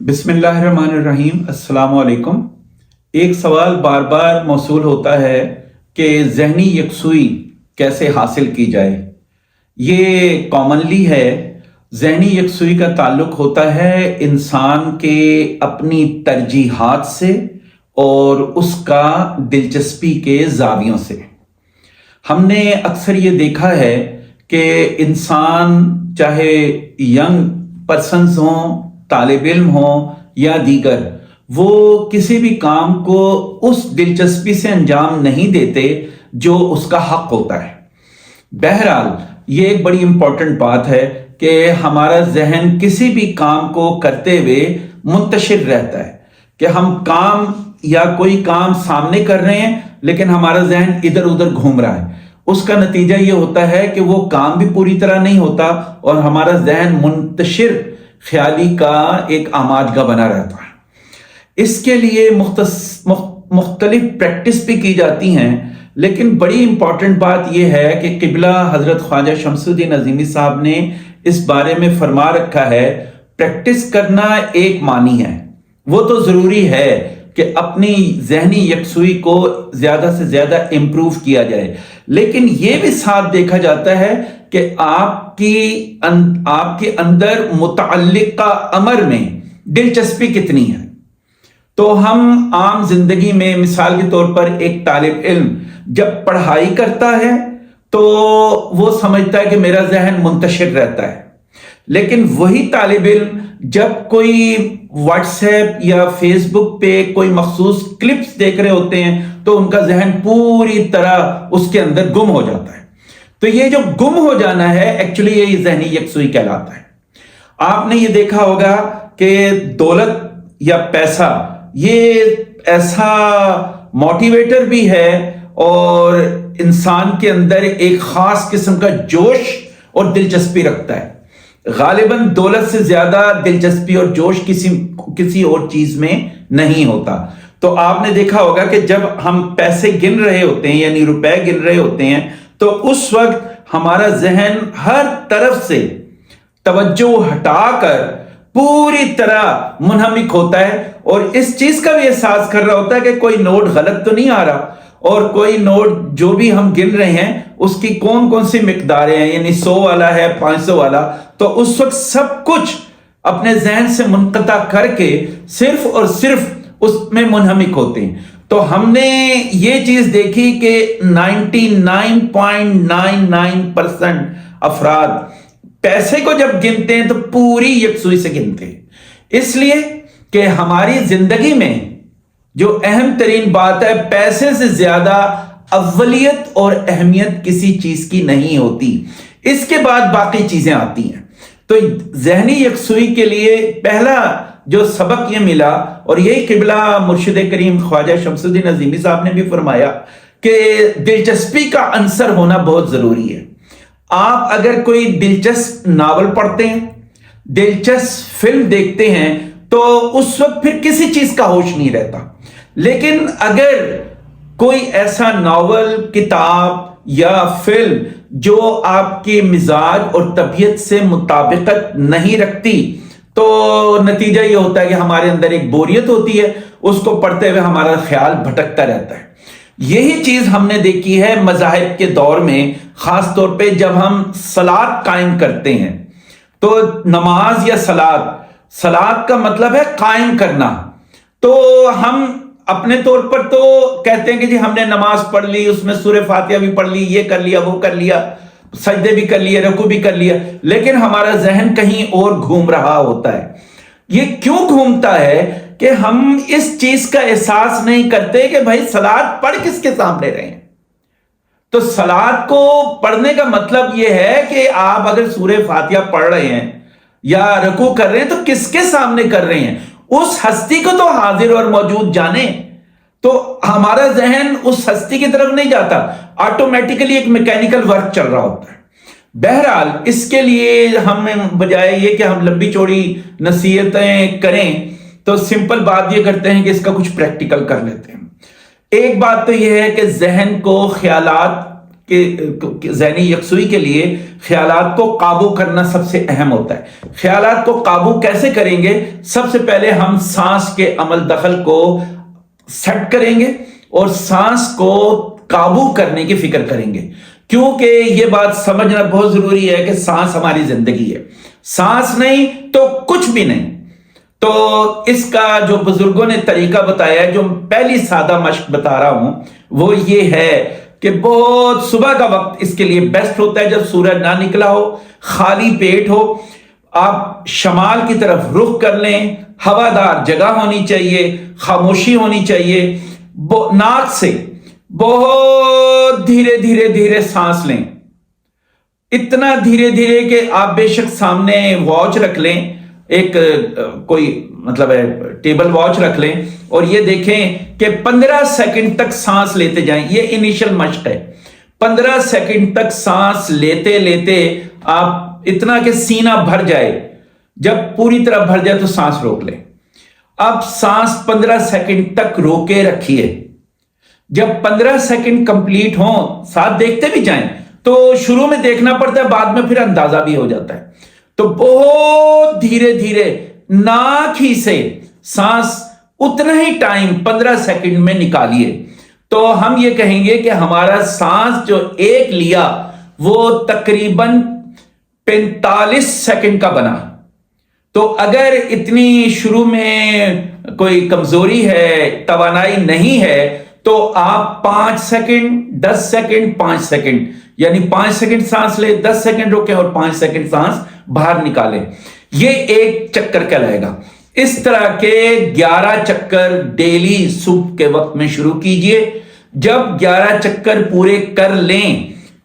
بسم اللہ الرحمن الرحیم۔ السلام علیکم۔ ایک سوال بار بار موصول ہوتا ہے کہ ذہنی یکسوئی کیسے حاصل کی جائے۔ یہ کامنلی ہے۔ ذہنی یکسوئی کا تعلق ہوتا ہے انسان کے اپنی ترجیحات سے اور اس کا دلچسپی کے زاویوں سے۔ ہم نے اکثر یہ دیکھا ہے کہ انسان چاہے ینگ پرسنز ہوں، طالب علم ہوں یا دیگر، وہ کسی بھی کام کو اس دلچسپی سے انجام نہیں دیتے جو اس کا حق ہوتا ہے۔ بہرحال یہ ایک بڑی امپورٹنٹ بات ہے کہ ہمارا ذہن کسی بھی کام کو کرتے ہوئے منتشر رہتا ہے، کہ ہم کام یا کوئی کام سامنے کر رہے ہیں لیکن ہمارا ذہن ادھر ادھر گھوم رہا ہے۔ اس کا نتیجہ یہ ہوتا ہے کہ وہ کام بھی پوری طرح نہیں ہوتا اور ہمارا ذہن منتشر خیالی کا ایک آماجگاہ بنا رہتا ہے۔ اس کے لیے مختلف پریکٹس بھی کی جاتی ہیں، لیکن بڑی امپورٹنٹ بات یہ ہے کہ قبلہ حضرت خواجہ شمس الدین عظیمی صاحب نے اس بارے میں فرما رکھا ہے، پریکٹس کرنا ایک معنی ہے، وہ تو ضروری ہے کہ اپنی ذہنی یکسوئی کو زیادہ سے زیادہ امپروو کیا جائے، لیکن یہ بھی ساتھ دیکھا جاتا ہے کہ آپ کے اندر متعلقہ امر میں دلچسپی کتنی ہے۔ تو ہم عام زندگی میں مثال کے طور پر ایک طالب علم جب پڑھائی کرتا ہے تو وہ سمجھتا ہے کہ میرا ذہن منتشر رہتا ہے، لیکن وہی طالب علم جب کوئی واٹس ایپ یا فیس بک پہ کوئی مخصوص کلپس دیکھ رہے ہوتے ہیں تو ان کا ذہن پوری طرح اس کے اندر گم ہو جاتا ہے۔ تو یہ جو گم ہو جانا ہے ایکچولی یہ ذہنی یکسوئی کہلاتا ہے۔ آپ نے یہ دیکھا ہوگا کہ دولت یا پیسہ یہ ایسا موٹیویٹر بھی ہے اور انسان کے اندر ایک خاص قسم کا جوش اور دلچسپی رکھتا ہے۔ غالباً دولت سے زیادہ دلچسپی اور جوش کسی اور چیز میں نہیں ہوتا۔ تو آپ نے دیکھا ہوگا کہ جب ہم پیسے گن رہے ہوتے ہیں یعنی روپے گن رہے ہوتے ہیں تو اس وقت ہمارا ذہن ہر طرف سے توجہ ہٹا کر پوری طرح منہمک ہوتا ہے اور اس چیز کا بھی احساس کر رہا ہوتا ہے کہ کوئی نوٹ غلط تو نہیں آ رہا، اور کوئی نوٹ جو بھی ہم گن رہے ہیں اس کی کون کون سی مقداریں ہیں، یعنی 100 والا ہے 500 والا، تو اس وقت سب کچھ اپنے ذہن سے منقطع کر کے صرف اور صرف اس میں منہمک ہوتے ہیں۔ تو ہم نے یہ چیز دیکھی کہ 99.99% افراد پیسے کو جب گنتے ہیں تو پوری یکسوئی سے گنتے ہیں، اس لیے کہ ہماری زندگی میں جو اہم ترین بات ہے، پیسے سے زیادہ اولیت اور اہمیت کسی چیز کی نہیں ہوتی، اس کے بعد باقی چیزیں آتی ہیں۔ تو ذہنی یکسوئی کے لیے پہلا جو سبق یہ ملا، اور یہی قبلہ مرشد کریم خواجہ شمس الدین عظیمی صاحب نے بھی فرمایا کہ دلچسپی کا عنصر ہونا بہت ضروری ہے۔ آپ اگر کوئی دلچسپ ناول پڑھتے ہیں، دلچسپ فلم دیکھتے ہیں تو اس وقت پھر کسی چیز کا ہوش نہیں رہتا، لیکن اگر کوئی ایسا ناول، کتاب یا فلم جو آپ کے مزاج اور طبیعت سے مطابقت نہیں رکھتی تو نتیجہ یہ ہوتا ہے کہ ہمارے اندر ایک بوریت ہوتی ہے، اس کو پڑھتے ہوئے ہمارا خیال بھٹکتا رہتا ہے۔ یہی چیز ہم نے دیکھی ہے مذاہب کے دور میں، خاص طور پہ جب ہم صلاۃ قائم کرتے ہیں تو نماز یا صلاۃ کا مطلب ہے قائم کرنا، تو ہم اپنے طور پر تو کہتے ہیں کہ جی ہم نے نماز پڑھ لی، اس میں سورہ فاتحہ بھی پڑھ لی، یہ کر لیا وہ کر لیا، سجدے بھی کر لیے، رکوع بھی کر لیا، لیکن ہمارا ذہن کہیں اور گھوم رہا ہوتا ہے۔ یہ کیوں گھومتا ہے کہ ہم اس چیز کا احساس نہیں کرتے کہ بھائی صلاۃ پڑھ کس کے سامنے رہے ہیں۔ تو صلاۃ کو پڑھنے کا مطلب یہ ہے کہ آپ اگر سورہ فاتحہ پڑھ رہے ہیں یا رکوع کر رہے ہیں تو کس کے سامنے کر رہے ہیں، اس ہستی کو تو حاضر اور موجود جانیں، تو ہمارا ذہن اس ہستی کی طرف نہیں جاتا، آٹومیٹیکلی ایک میکینیکل ورک چل رہا ہوتا ہے۔ بہرحال اس کے لیے ہم بجائے یہ کہ ہم لمبی چوڑی نصیحتیں کریں تو سمپل بات یہ کرتے ہیں کہ اس کا کچھ پریکٹیکل کر لیتے ہیں۔ ایک بات تو یہ ہے کہ ذہن کو خیالات ذہنی یکسوئی کے لیے خیالات کو قابو کرنا سب سے اہم ہوتا ہے۔ خیالات کو قابو کیسے کریں گے؟ سب سے پہلے ہم سانس کے عمل دخل کو سیٹ کریں گے اور سانس کو قابو کرنے کی فکر کریں گے، کیونکہ یہ بات سمجھنا بہت ضروری ہے کہ سانس ہماری زندگی ہے، سانس نہیں تو کچھ بھی نہیں۔ تو اس کا جو بزرگوں نے طریقہ بتایا ہے، جو پہلی سادہ مشق بتا رہا ہوں، وہ یہ ہے کہ بہت صبح کا وقت اس کے لیے بیسٹ ہوتا ہے، جب سورج نہ نکلا ہو، خالی پیٹ ہو، آپ شمال کی طرف رخ کر لیں، ہوادار جگہ ہونی چاہیے، خاموشی ہونی چاہیے، ناک سے بہت دھیرے دھیرے دھیرے سانس لیں، اتنا دھیرے دھیرے کہ آپ بے شک سامنے واچ رکھ لیں، ایک کوئی مطلب ہے ٹیبل واچ رکھ لیں، اور یہ دیکھیں کہ 15 سیکنڈ تک سانس لیتے جائیں۔ یہ انیشل مشق ہے، 15 سیکنڈ تک سانس لیتے لیتے آپ اتنا کہ سینہ بھر جائے، جب پوری طرح بھر جائے تو سانس روک لیں۔ اب سانس 15 سیکنڈ تک روکے رکھیے، جب 15 سیکنڈ کمپلیٹ ہوں، ساتھ دیکھتے بھی جائیں، تو شروع میں دیکھنا پڑتا ہے، بعد میں پھر اندازہ بھی ہو جاتا ہے۔ تو بہت دھیرے دھیرے ناک ہی سے سانس اتنا ہی ٹائم 15 سیکنڈ میں نکالیے، تو ہم یہ کہیں گے کہ ہمارا سانس جو ایک لیا وہ تقریباً 45 سیکنڈ کا بنا۔ تو اگر اتنی شروع میں کوئی کمزوری ہے، توانائی نہیں ہے، تو آپ 5 سیکنڈ 10 سیکنڈ 5 سیکنڈ، یعنی 5 سیکنڈ سانس لیں، 10 سیکنڈ روکیں اور 5 سیکنڈ سانس باہر نکالیں، یہ ایک چکر کہلائے گا۔ اس طرح کے 11 چکر ڈیلی صبح کے وقت میں شروع کیجئے۔ جب 11 چکر پورے کر لیں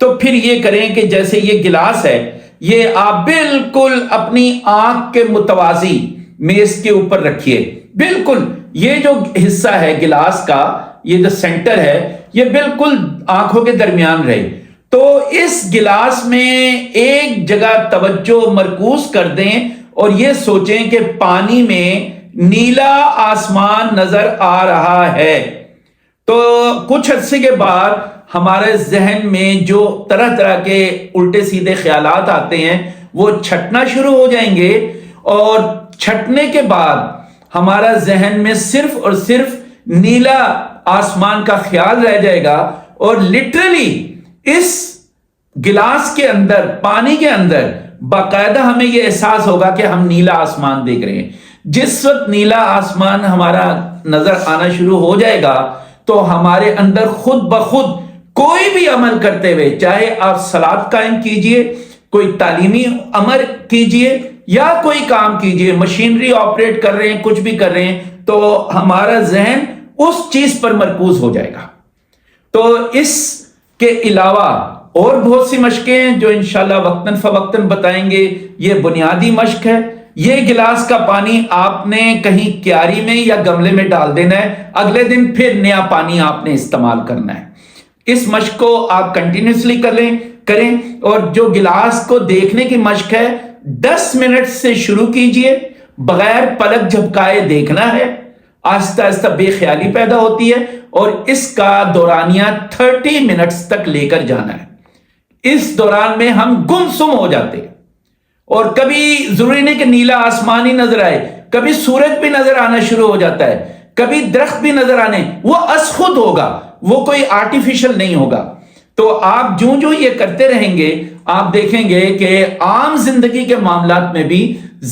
تو پھر یہ کریں کہ جیسے یہ گلاس ہے، یہ آپ بالکل اپنی آنکھ کے متوازی میز کے اوپر رکھیے، بالکل یہ جو حصہ ہے گلاس کا، یہ جو سینٹر ہے، یہ بالکل آنکھوں کے درمیان رہے۔ تو اس گلاس میں ایک جگہ توجہ مرکوز کر دیں اور یہ سوچیں کہ پانی میں نیلا آسمان نظر آ رہا ہے۔ تو کچھ عرصے کے بعد ہمارے ذہن میں جو طرح طرح کے الٹے سیدھے خیالات آتے ہیں وہ چھٹنا شروع ہو جائیں گے، اور چھٹنے کے بعد ہمارا ذہن میں صرف اور صرف نیلا آسمان کا خیال رہ جائے گا، اور لٹرلی اس گلاس کے اندر، پانی کے اندر باقاعدہ ہمیں یہ احساس ہوگا کہ ہم نیلا آسمان دیکھ رہے ہیں۔ جس وقت نیلا آسمان ہمارا نظر آنا شروع ہو جائے گا تو ہمارے اندر خود بخود کوئی بھی عمل کرتے ہوئے، چاہے آپ صلاۃ قائم کیجئے، کوئی تعلیمی امر کیجئے یا کوئی کام کیجئے، مشینری آپریٹ کر رہے ہیں، کچھ بھی کر رہے ہیں، تو ہمارا ذہن اس چیز پر مرکوز ہو جائے گا۔ تو اس کے علاوہ اور بہت سی مشقیں ہیں جو انشاءاللہ وقتاً فوقتاً بتائیں گے۔ یہ بنیادی مشق ہے۔ یہ گلاس کا پانی آپ نے کہیں کیاری میں یا گملے میں ڈال دینا ہے، اگلے دن پھر نیا پانی آپ نے استعمال کرنا ہے۔ اس مشق کو آپ کنٹینیوسلی کریں، اور جو گلاس کو دیکھنے کی مشق ہے 10 منٹ سے شروع کیجئے، بغیر پلک جھپکائے دیکھنا ہے، آہستہ آہستہ بے خیالی پیدا ہوتی ہے، اور اس کا دورانیہ 30 منٹس تک لے کر جانا ہے۔ اس دوران میں ہم گمسم ہو جاتے ہیں، اور کبھی ضروری نہیں کہ نیلا آسمان ہی نظر آئے، کبھی سورج بھی نظر آنا شروع ہو جاتا ہے، کبھی درخت بھی نظر آنے، وہ از خود ہوگا، وہ کوئی آرٹیفیشل نہیں ہوگا۔ تو آپ جو یہ کرتے رہیں گے، آپ دیکھیں گے کہ عام زندگی کے معاملات میں بھی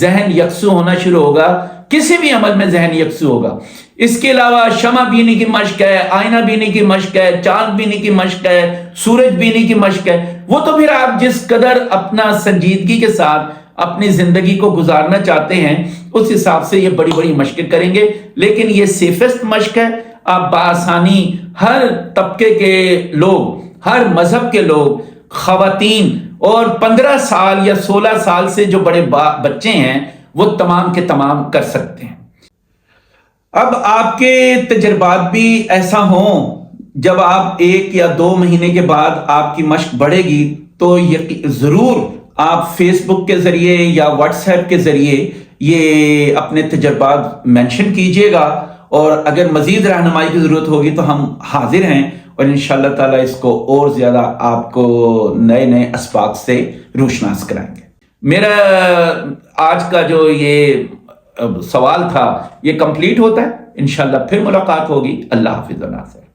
ذہن یکسو ہونا شروع ہوگا، کسی بھی عمل میں ذہن یکسو ہوگا۔ اس کے علاوہ شمع بینی کی مشق ہے، آئینہ بینی کی مشق ہے، چاند بینی کی مشق ہے، سورج بینی کی مشق ہے، وہ تو پھر آپ جس قدر اپنا سنجیدگی کے ساتھ اپنی زندگی کو گزارنا چاہتے ہیں اس حساب سے یہ بڑی بڑی مشقیں کریں گے، لیکن یہ سیفسٹ مشق ہے۔ آپ بآسانی ہر طبقے کے لوگ، ہر مذہب کے لوگ، خواتین اور 15 سال یا 16 سال سے جو بڑے بچے ہیں وہ تمام کے تمام کر سکتے ہیں۔ اب آپ کے تجربات بھی ایسا ہوں، جب آپ 1 یا 2 مہینے کے بعد آپ کی مشق بڑھے گی تو ضرور آپ فیس بک کے ذریعے یا واٹس ایپ کے ذریعے یہ اپنے تجربات مینشن کیجئے گا، اور اگر مزید رہنمائی کی ضرورت ہوگی تو ہم حاضر ہیں اور انشاءاللہ تعالیٰ اس کو اور زیادہ آپ کو نئے نئے اسباق سے روشناس کرائیں گے۔ میرا آج کا جو یہ سوال تھا یہ کمپلیٹ ہوتا ہے، انشاءاللہ پھر ملاقات ہوگی۔ اللہ حافظ و ناصر۔